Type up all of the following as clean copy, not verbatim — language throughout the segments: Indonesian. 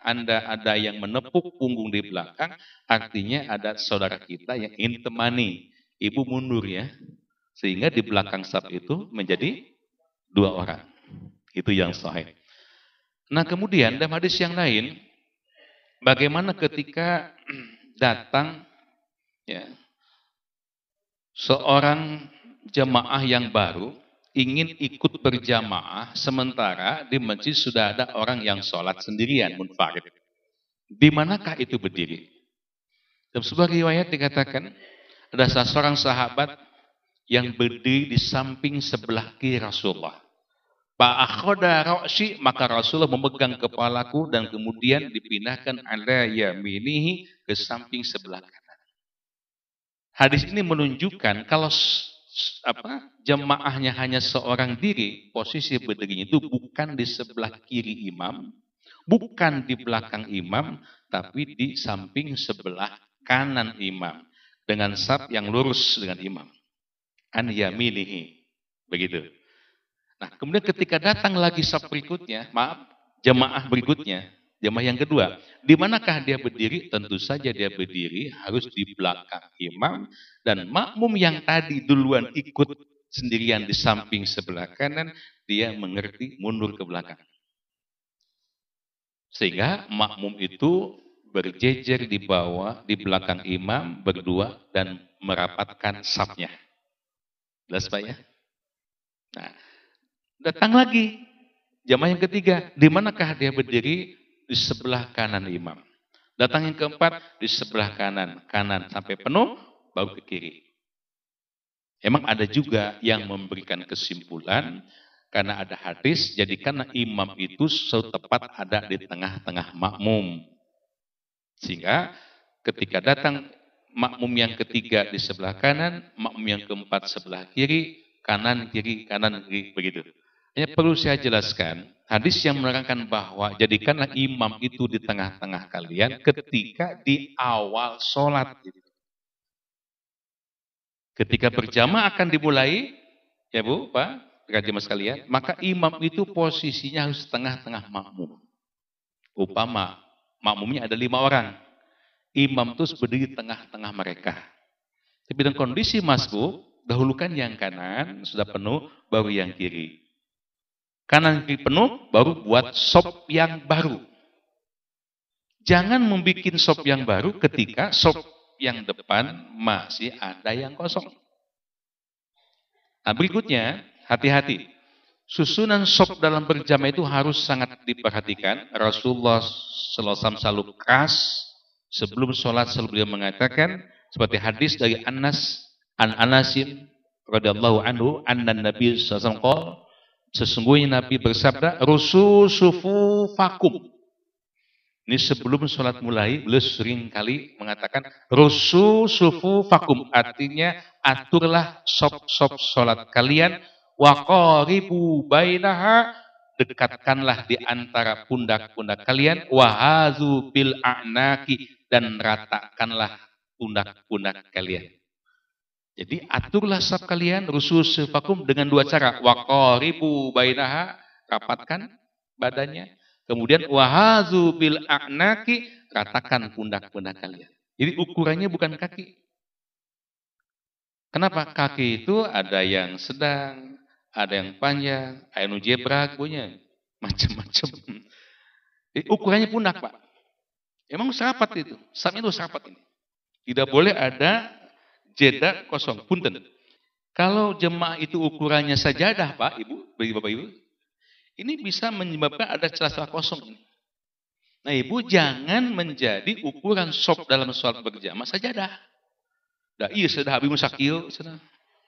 Anda ada yang menepuk punggung di belakang, artinya ada saudara kita yang ingin temani. Ibu mundur ya, sehingga di belakang saf itu menjadi 2 orang. Itu yang sahih. Nah kemudian dalam hadis yang lain, bagaimana ketika datang ya, seorang jemaah yang baru ingin ikut berjamaah, sementara di masjid sudah ada orang yang sholat sendirian, munfarid. Di manakah itu berdiri? Dalam sebuah riwayat dikatakan, ada seorang sahabat yang berdiri di samping sebelah kiri Rasulullah. Fa'akhoda ra'si, maka Rasulullah memegang kepalaku dan kemudian dipindahkan ala yaminihi ke samping sebelah kanan. Hadis ini menunjukkan kalau jemaahnya hanya seorang diri, posisi berdirinya itu bukan di sebelah kiri imam, bukan di belakang imam, tapi di samping sebelah kanan imam dengan saf yang lurus dengan imam. An yaminihi. Begitu. Nah, kemudian ketika datang lagi saf berikutnya, jemaah berikutnya, jemaah yang kedua, di manakah dia berdiri? Tentu saja dia berdiri harus di belakang imam, dan makmum yang tadi duluan ikut sendirian di samping sebelah kanan, dia mengerti mundur ke belakang. Sehingga makmum itu berjejer di bawah, di belakang imam berdua dan merapatkan safnya. Jelas Pak ya? Nah, datang lagi jamaah yang ketiga, di manakah dia berdiri? Di sebelah kanan imam. Datang yang keempat, di sebelah kanan sampai penuh, baru ke kiri. Emang ada juga yang memberikan kesimpulan, karena ada hadis, jadi karena imam itu setepat ada di tengah-tengah makmum. Sehingga ketika datang makmum yang ketiga di sebelah kanan, makmum yang keempat sebelah kiri, kanan kiri, begitu. Hanya perlu saya jelaskan, hadis yang menerangkan bahwa jadikanlah imam itu di tengah-tengah kalian ketika di awal sholat. Ketika berjamaah akan dimulai, ya Bu, Pak, jemaah sekalian, maka imam itu posisinya harus tengah-tengah makmum. Upama makmumnya ada 5 orang, imam itu berdiri di tengah-tengah mereka. Tapi dalam kondisi masbuk, dahulukan yang kanan, sudah penuh, baru yang kiri. Kanan kiri penuh, baru buat sop yang baru. Jangan membuat sop yang baru ketika sop yang depan masih ada yang kosong. Nah berikutnya, hati-hati. Susunan sop dalam berjamaah itu harus sangat diperhatikan. Rasulullah SAW selalu keras sebelum sholat, selalu beliau mengatakan, seperti hadis dari Anasin radhiyallahu anhu, anna Nabi SAW sesungguhnya Nabi bersabda, rusu sufu fakum. Ini sebelum sholat mulai, beliau sering kali mengatakan, rusu sufu fakum. Artinya, aturlah sop-sop sholat kalian, waqaribu bainaha, dekatkanlah di antara pundak-pundak kalian, wahazu bil a'naki, dan ratakanlah pundak-pundak kalian. Jadi aturlah saf kalian, rusus fakum, dengan 2 cara. Waqaribu bainaha, rapatkan badannya. Kemudian wahazu bil a'naki, ratakan pundak-pundak kalian. Jadi ukurannya bukan kaki. Kenapa? Kaki itu ada yang sedang, ada yang panjang, ada yang jebrak, punya macam-macam. Jadi ukurannya pundak, Pak. Emang serapat itu. Safnya itu serapat ini. Tidak boleh ada jeda kosong, punten. Kalau jemaah itu ukurannya sajadah, Pak, Ibu, bagi Bapak Ibu, ini bisa menyebabkan ada celah-celah kosong ini. Nah, Ibu jangan menjadi ukuran sop dalam sholat berjamaah sajadah. Dah iya sudah habis musakil, sudah.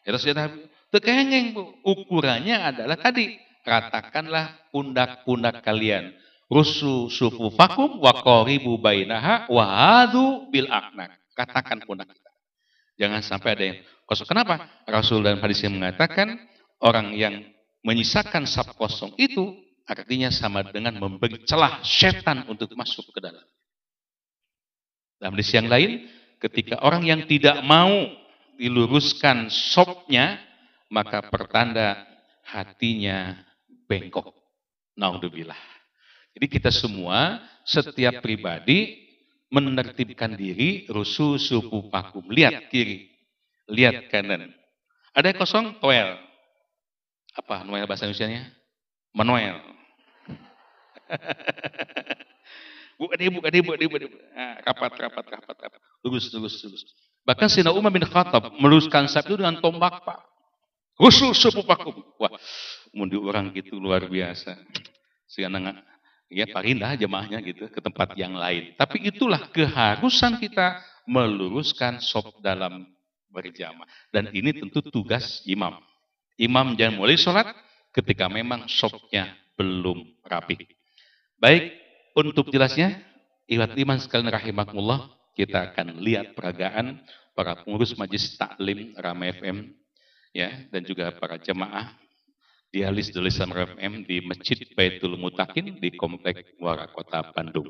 Ya sudah habis. Tekengeng, Bu. Ukurannya adalah tadi, ratakanlah pundak-pundak kalian. Rusu sufu fakum wa qaribu bainaha wa hadu bil a'nak. Katakan pundak kita. Jangan sampai ada yang kosong. Kenapa? Rasul dalam hadis yang mengatakan orang yang menyisakan saf kosong itu artinya sama dengan memberi celah setan untuk masuk ke dalam. Dalam hadis yang lain, ketika orang yang tidak mau diluruskan sopnya, maka pertanda hatinya bengkok. Naudzubillah. Jadi kita semua, setiap pribadi menertibkan diri, rusu supu pakum. Lihat kiri, lihat kanan. Ada yang kosong, toel. Apa noel bahasa Indonesia-nya? Manuel. Buka dia. Rapat. Lurus. Bahkan Sayyidina Umar bin Khattab meluruskan saf itu dengan tombak, Pak. Rusu supu pakum. Wah, mundi orang gitu luar biasa. Sehingga ya parindah jemaahnya gitu ke tempat yang lain. Tapi itulah keharusan kita meluruskan sop dalam berjamaah. Dan ini tentu tugas imam. Imam jangan mulai sholat ketika memang sopnya belum rapi. Baik, untuk jelasnya, ikhwat iman sekalian rahimakumullah, kita akan lihat peragaan para pengurus Majelis Taklim Rama FM, ya, dan juga para jemaah dialis Islam FM di Masjid Baitul Mutakin di Komplek Muara Kota Bandung.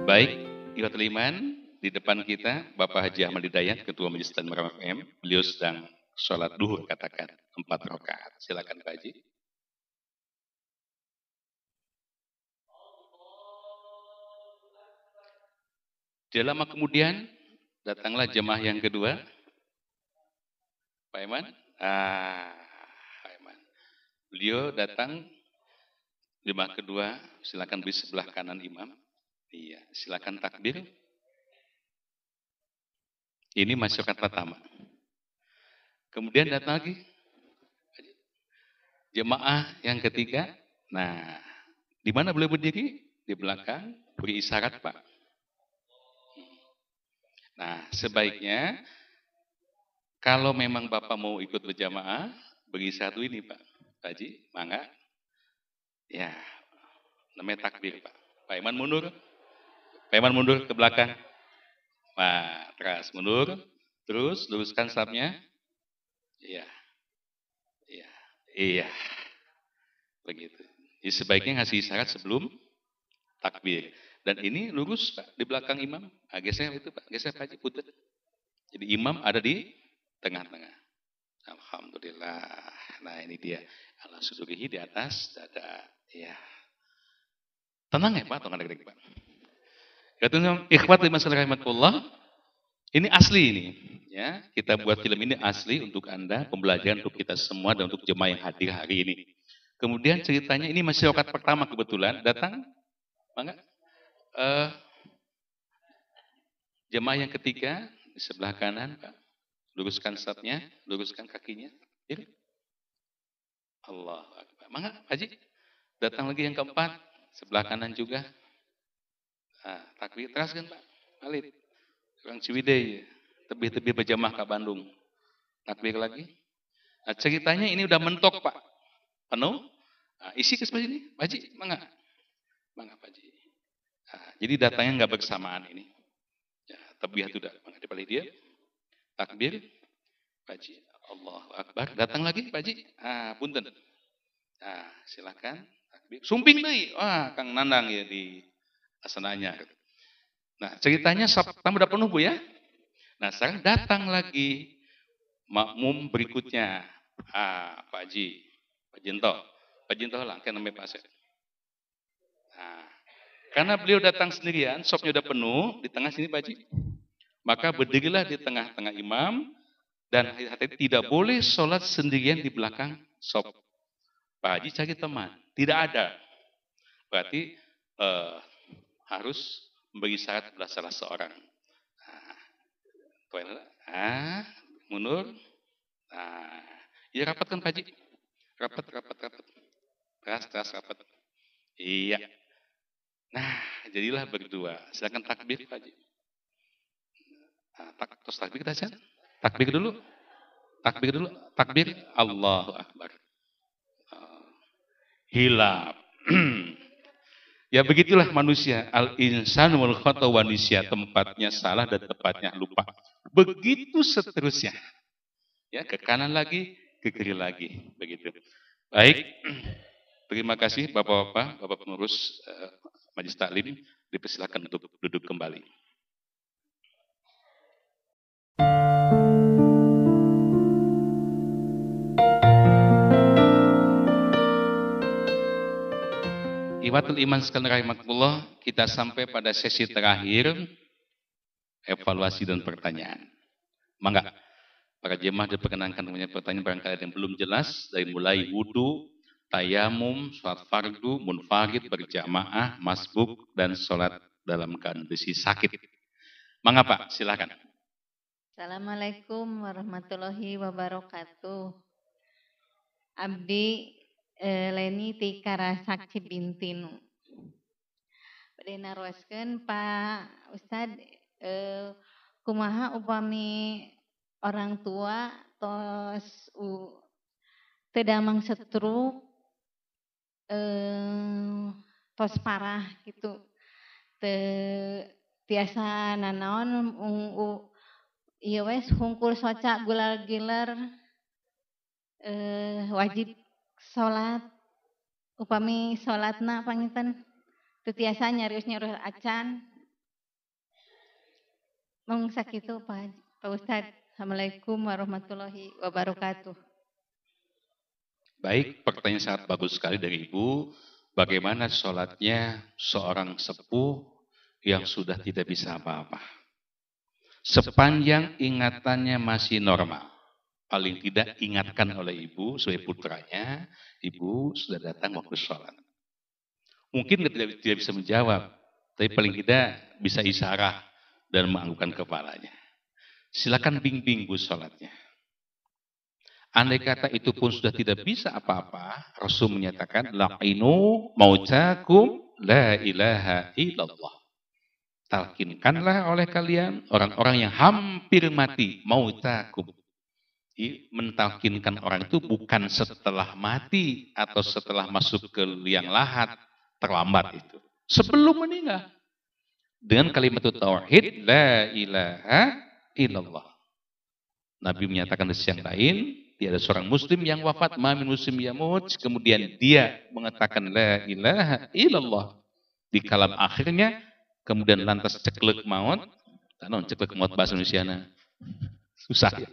Baik, ikhwat iman, di depan kita Bapak Haji Ahmad Hidayat, Ketua Majelis Taklim Rama FM. Beliau sedang sholat duhur, katakan 4 rakaat. Silakan Pak Haji. Tidak lama kemudian datanglah jemaah yang kedua. Pak Iman? Pak Iman. Beliau datang jemaah kedua, silakan di sebelah kanan imam. Iya, silakan takbir. Ini masyarakat pertama. Kemudian datang lagi jemaah yang ketiga. Nah, di mana beliau berdiri? Di belakang, beri isyarat, Pak. Nah, sebaiknya kalau memang Bapak mau ikut berjamaah, beri satu ini, Pak. Pak Haji, mangga. Ya, namanya takbir, Pak. Pak Iman mundur. Pak Iman mundur ke belakang. Nah, terus mundur. Terus luruskan safnya. Iya. Begitu. Jadi sebaiknya ngasih isyarat sebelum takbir. Dan ini lurus, Pak, di belakang imam. Geser itu, Pak. Geser Pak Haji, putut. Jadi imam ada di tengah-tengah. Alhamdulillah. Nah, ini dia. Allah sudurihi di atas dada. Ya. Tenang ya, Pak. Tenang dek, Pak. Ikhwat liman rahimakumullah. Ini asli ini. Ya, kita buat film ini asli untuk Anda, pembelajaran untuk kita semua dan untuk jemaah yang hadir hari ini. Kemudian ceritanya ini masyarakat pertama kebetulan datang. Mangga. Jemaah yang ketiga di sebelah kanan, Pak. Luruskan safnya, luruskan kakinya. Ya. Allah Akbar. Mangga, Haji. Datang lagi yang keempat, sebelah kanan juga. Nah, takbir terus kan, Pak. Khalid. Orang Ciwidey, tebih-tebih berjamaah ke Bandung. Takbir lagi. Nah, ceritanya ini udah mentok, Pak. Penuh. Nah, isi ke sebelah sini, Pak Haji. Mangga. Mangga, Pak Haji. Nah, jadi datangnya nggak bersamaan ini. Ya, tebih itu udah di balik dia. Takbir, Pak Haji. Allahu Akbar. Datang lagi, Pak Haji. Punten. Nah, silakan. Takbir. Sumping deh. Wah, Kang Nandang ya di asananya. Nah, ceritanya tamu udah penuh, Bu ya. Nah, sekarang datang lagi makmum berikutnya. Pak Haji. Pak Jinto. Pak Jinto lah, kan namanya Pak Asep. Nah, karena beliau datang sendirian, sopnya udah penuh, di tengah sini Pak Haji. Maka berdirilah di tengah-tengah imam, dan hati-hati tidak boleh sholat sendirian di belakang sop. Pak Haji cari teman, tidak ada. Berarti harus memberi syarat pada salah seorang. Mundur. Ya rapatkan Pak Haji. Rapat. Teras rapat. Iya. Nah, jadilah berdua. Silakan takbir Pak Haji. Terus takbir kita saja. Takbir dulu. Takbir. Allahu Akbar. Hilap. Ya begitulah manusia. Al-insanu wal khata manusia. Tempatnya salah dan tempatnya lupa. Begitu seterusnya. Ya, ke kanan lagi, ke kiri lagi. Begitu. Baik. Terima kasih Bapak-bapak, Bapak pengurus Majelis Taklim. Dipersilakan untuk duduk kembali. Ikhwatul iman sekalian rahimakumullah, kita sampai pada sesi terakhir evaluasi dan pertanyaan. Mangga para jemaah diperkenankan punya pertanyaan barangkali yang belum jelas dari mulai wudu, tayamum, sholat fardu, munfarid, berjamaah, masbuk dan sholat dalam kondisi sakit. Mangga Pak, silakan. Assalamualaikum warahmatullahi wabarakatuh. Abdi Leni Tikara Sakti Bintinu. Bade naroskeun Pak Ustad, kumaha upami orang tua tos teu damang setruk, tos parah gitu, tiasa nanaon ieu wes hungkul soca gulal giler, wajib sholat, upami sholatna panginten teu tiasa nyarios acan. Mung sakitu Pak Ustad. Assalamualaikum warahmatullahi wabarakatuh. Baik, pertanyaan sangat bagus sekali dari Ibu. Bagaimana sholatnya seorang sepuh yang sudah tidak bisa apa-apa? Sepanjang ingatannya masih normal. Paling tidak ingatkan oleh Ibu sebagai putranya, Ibu sudah datang waktu sholat. Mungkin tidak bisa menjawab, tapi paling tidak bisa isyarat dan menganggukkan kepalanya. Silakan bimbing Bu sholatnya. Andai kata itu pun sudah tidak bisa apa-apa, Rasul menyatakan, la'inu mautakum la ilaha illallah. Talkinkanlah oleh kalian orang-orang yang hampir mati, mautakum. Mentalkinkan orang itu bukan setelah mati atau setelah masuk ke liang lahat, terlambat itu. Sebelum meninggal. Dengan kalimat tauhid, la ilaha illallah. Nabi menyatakan di yang lain, tiada seorang muslim yang wafat, ma min muslim yamut, kemudian dia mengatakan la ilaha illallah. Di kalam akhirnya, kemudian lantas ceklek maut, ceklek maut bahasa Indonesiana. Susah ya.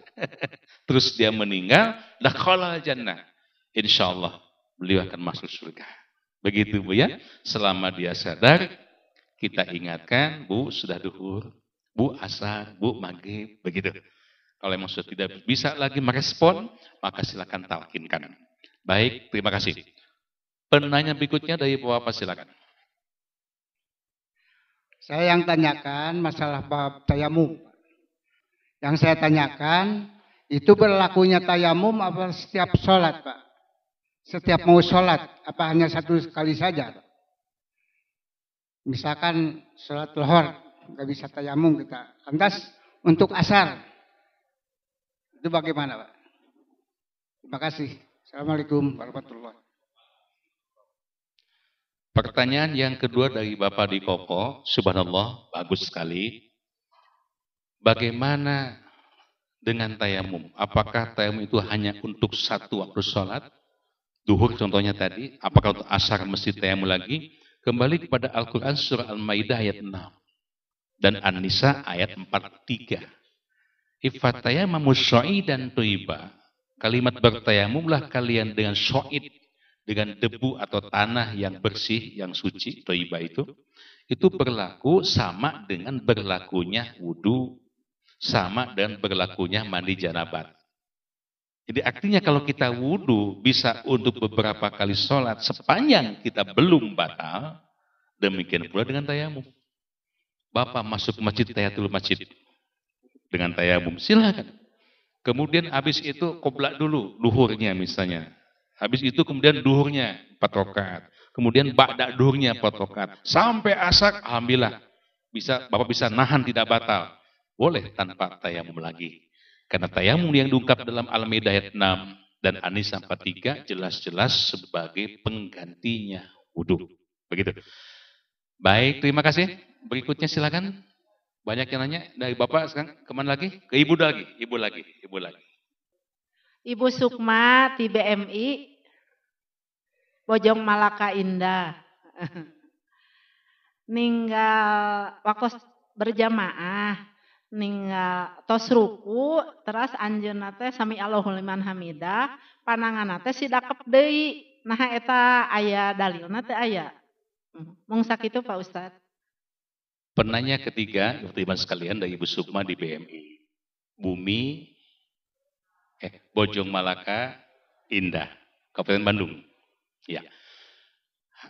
Terus dia meninggal, dakhala jannah. Insyaallah beliau akan masuk surga. Begitu Bu ya. Selama dia sadar, kita ingatkan, Bu sudah duhur, Bu asar, Bu maghrib, begitu. Kalau memang sudah tidak bisa lagi merespon, maka silakan talkinkan. Baik, terima kasih. Penanya berikutnya dari Bapak, silakan. Saya yang tanyakan masalah bab tayamum. Yang saya tanyakan, itu berlakunya tayamum apa setiap sholat Pak? Setiap mau sholat, apa hanya satu kali saja Pak? Misalkan sholat lohor, nggak bisa tayamum kita. Lantas untuk asar, itu bagaimana Pak? Terima kasih. Assalamualaikum warahmatullahi wabarakatuh. Pertanyaan yang kedua dari Bapak di Koko, subhanallah, bagus sekali. Bagaimana dengan tayamum? Apakah tayamum itu hanya untuk satu waktu sholat? Duhur contohnya tadi. Apakah untuk asar mesti tayamum lagi? Kembali kepada Al-Quran surah Al-Maidah ayat 6. Dan An-Nisa ayat 43. Ifatayamamu syaidan tuiba. Kalimat bertayamumlah kalian dengan syaid, dengan debu atau tanah yang bersih, yang suci, tuiba itu berlaku sama dengan berlakunya wudu, sama dengan berlakunya mandi janabat. Jadi artinya kalau kita wudu bisa untuk beberapa kali sholat sepanjang kita belum batal, demikian pula dengan tayamum. Bapak masuk masjid, tahiyatul masjid dengan tayamum, silakan. Kemudian habis itu qoblak dulu, duhurnya misalnya. Habis itu kemudian duhurnya 4 rakaat. Kemudian ba'da duhurnya 4 rakaat. Sampai asar, alhamdulillah. Bapak bisa nahan tidak batal. Boleh tanpa tayamum lagi. Karena tayamum yang diungkap dalam Al-Maidah ayat 6 dan An-Nisa 43 jelas-jelas sebagai penggantinya wudu. Begitu. Baik, terima kasih. Berikutnya silakan. Banyak yang nanya dari Bapak sekarang kemana lagi? Ke Ibu lagi. Ibu Sukma di BMI Bojong Malaka Indah. Ninggal wakos berjamaah, ninggal tos ruku, terus anjeunna teh sami Allahu liman hamidah, pananganna teh sidakep deui. Nah eta aya dalilna teh aya. Mung sakitu Pak Ustadz. Penanya ketiga, teman sekalian, dari Ibu Sukma di BMI. Bumi, Bojong Malaka, Indah, Kabupaten Bandung. Ya.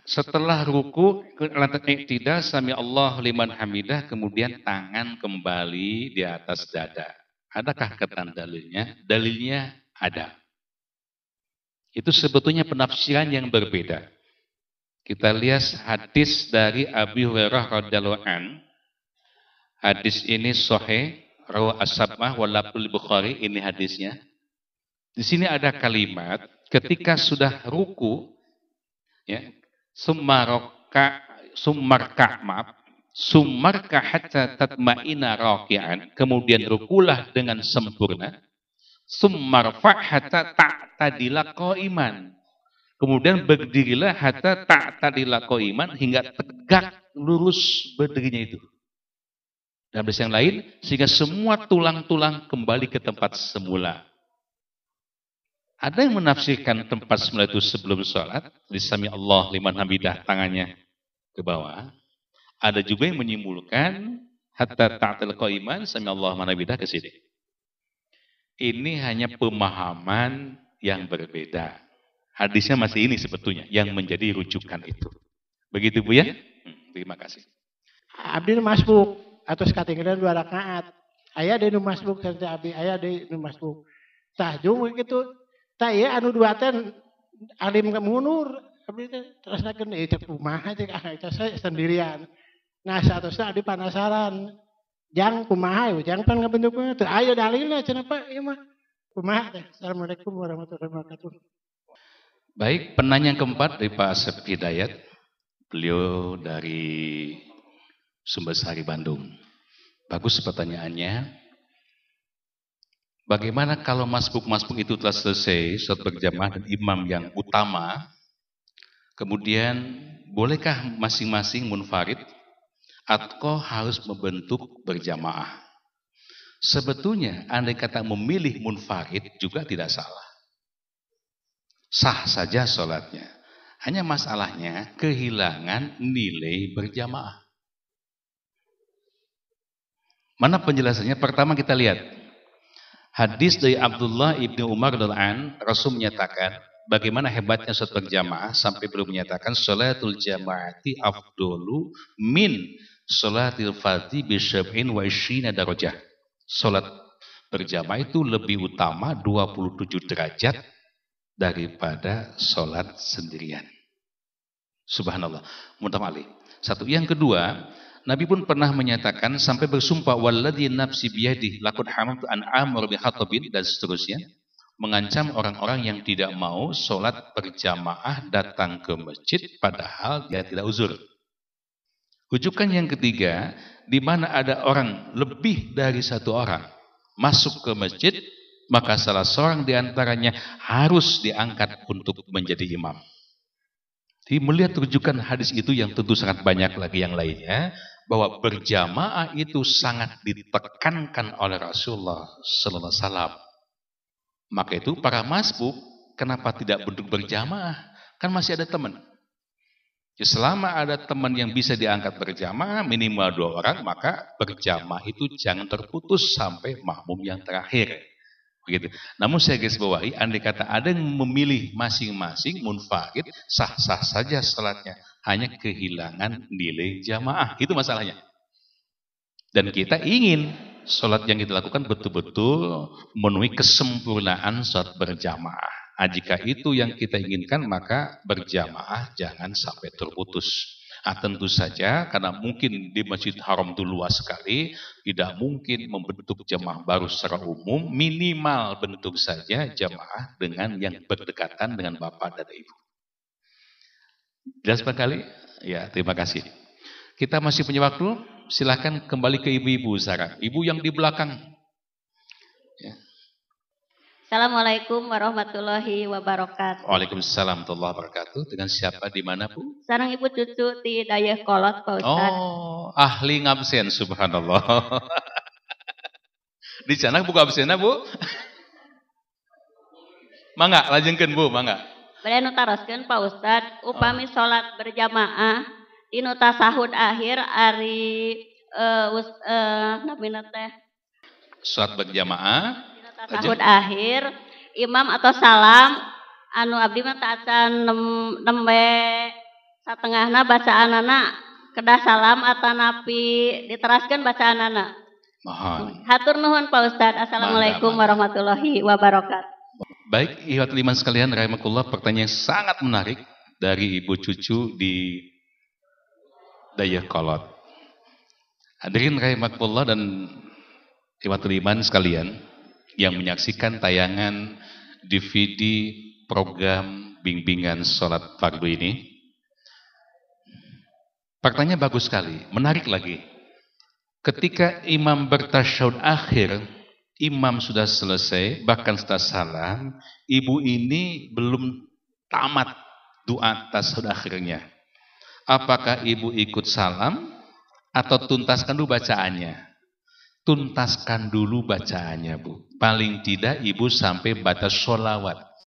Setelah ruku, lantas iktidal, sami Allah liman hamidah, kemudian tangan kembali di atas dada. Adakah keterangan dalilnya? Dalilnya ada. Itu sebetulnya penafsiran yang berbeda. Kita lihat hadis dari Abi Hurairah radhiyallahu an. Hadis ini sahih, rawi as-sab'ah wa lafzul Bukhari, ini hadisnya. Di sini ada kalimat ketika sudah ruku, ya, summarka hatta tatma'ina raki'an, kemudian rukulah dengan sempurna, summarfa hatta ta'tadila qa'iman, kemudian berdirilah hatta ta'tadila qa'iman, hingga tegak lurus berdirinya itu. Dan hadis yang lain, sehingga semua tulang-tulang kembali ke tempat semula. Ada yang menafsirkan tempat semula itu sebelum sholat, disami Allah liman hamidah, tangannya ke bawah. Ada juga yang menyimpulkan hatta ta'til qa'iman, sami Allah liman hamidah ke sini. Ini hanya pemahaman yang berbeda. Hadisnya masih ini sebetulnya yang menjadi rujukan itu. Begitu Bu ya? Terima kasih. Abdi masbuk atau katinggalan 2 rakaat. Aya di nu masbuk sareng abdi, aya di nu masbuk. Tah jeung kitu. Tah ieu anu 2 teh alim mundur, abdi teh terasakeun ieu teh kumaha teh eta sendirian. Nah, saatosna abdi penasaran. Jang kumaha jang pan ngabentukna teu aya dalilna cenah Pak ieu mah. Kumaha teh? Assalamualaikum warahmatullahi wabarakatuh. Baik, penanya yang keempat dari Pak Asep Hidayat. Beliau dari Sumbersari, Bandung. Bagus pertanyaannya. Bagaimana kalau masbuk-masbuk itu telah selesai, sholat berjamaah dan imam yang utama, kemudian bolehkah masing-masing munfarid atau harus membentuk berjamaah? Sebetulnya andai kata memilih munfarid juga tidak salah. Sah saja sholatnya. Hanya masalahnya kehilangan nilai berjamaah. Mana penjelasannya? Pertama kita lihat. Hadis dari Abdullah ibni Umar radhiyallahu an, Rasul menyatakan bagaimana hebatnya sholat berjamaah sampai belum menyatakan sholatul jamaati afdolu min sholatil fardhi bi sab'in wa ishrina darajah. Sholat berjamaah itu lebih utama 27 derajat daripada sholat sendirian. Subhanallah. Mutamali. Satu. Yang kedua, Nabi pun pernah menyatakan sampai bersumpah walladzi nafsi biyadihi laqad hamamtu an amr bi khatabin dan seterusnya, mengancam orang-orang yang tidak mau sholat berjamaah datang ke masjid padahal dia tidak uzur. Rujukan yang ketiga, di mana ada orang lebih dari satu orang masuk ke masjid, maka salah seorang di antaranya harus diangkat untuk menjadi imam. Jadi melihat rujukan hadis itu yang tentu sangat banyak lagi yang lainnya, bahwa berjamaah itu sangat ditekankan oleh Rasulullah sallallahu alaihi wasallam. Maka itu para masbuk kenapa tidak bentuk berjamaah? Kan masih ada teman. Ya, selama ada teman yang bisa diangkat berjamaah minimal 2 orang, maka berjamaah itu jangan terputus sampai makmum yang terakhir. Begitu. Namun saya garis bawahi, andai kata ada yang memilih masing-masing munfarid, sah-sah saja salatnya, hanya kehilangan nilai jamaah. Itu masalahnya. Dan kita ingin salat yang kita lakukan betul-betul memenuhi kesempurnaan salat berjamaah. Nah, jika itu yang kita inginkan, maka berjamaah jangan sampai terputus. Nah, tentu saja karena mungkin di Masjid Haram itu luas sekali, tidak mungkin membentuk jamaah baru secara umum, minimal bentuk saja jamaah dengan yang berdekatan dengan bapak dan ibu. Jelas sekali? Ya, terima kasih. Kita masih punya waktu, silakan kembali ke ibu-ibu sekarang. Ibu yang di belakang. Ya. Assalamualaikum warahmatullahi wabarakatuh. Waalaikumsalam warahmatullahi wabarakatuh. Dengan siapa di mana, Bu? Sareng Ibu Cucu di Dayakolot, Pak Ustaz. Oh, ahli ngabsen, subhanallah. Di sana buka absennya, Bu? Mangga, lajengkeun Bu, mangga. Bade nu taroskeun Pak Ustaz, upami salat berjamaah Tinu tasahud akhir ari namina teh Salat berjamaah. tinu tasahud akhir imam atau salam anu abdi mah teu acan nembe satengahna bacaanana kedah salam atanapi diteraskeun bacaanana. Mohon. Hatur nuhun Pak Ustadz. Assalamualaikum warahmatullahi wabarakatuh. Baik, ikhwatul iman sekalian, rahimakumullah, pertanyaan yang sangat menarik dari Ibu Cucu di Dayakolot. Hadirin rahimakumullah dan ikhwatul iman sekalian yang menyaksikan tayangan DVD program bimbingan sholat fardu ini. Pertanyaan bagus sekali, menarik lagi. Ketika imam bertasyahud akhir, imam sudah selesai, bahkan sudah salam, ibu ini belum tamat doa tasyahud akhirnya. Apakah ibu ikut salam atau tuntaskan dulu bacaannya? Tuntaskan dulu bacaannya, Bu. Paling tidak ibu sampai baca sholawat.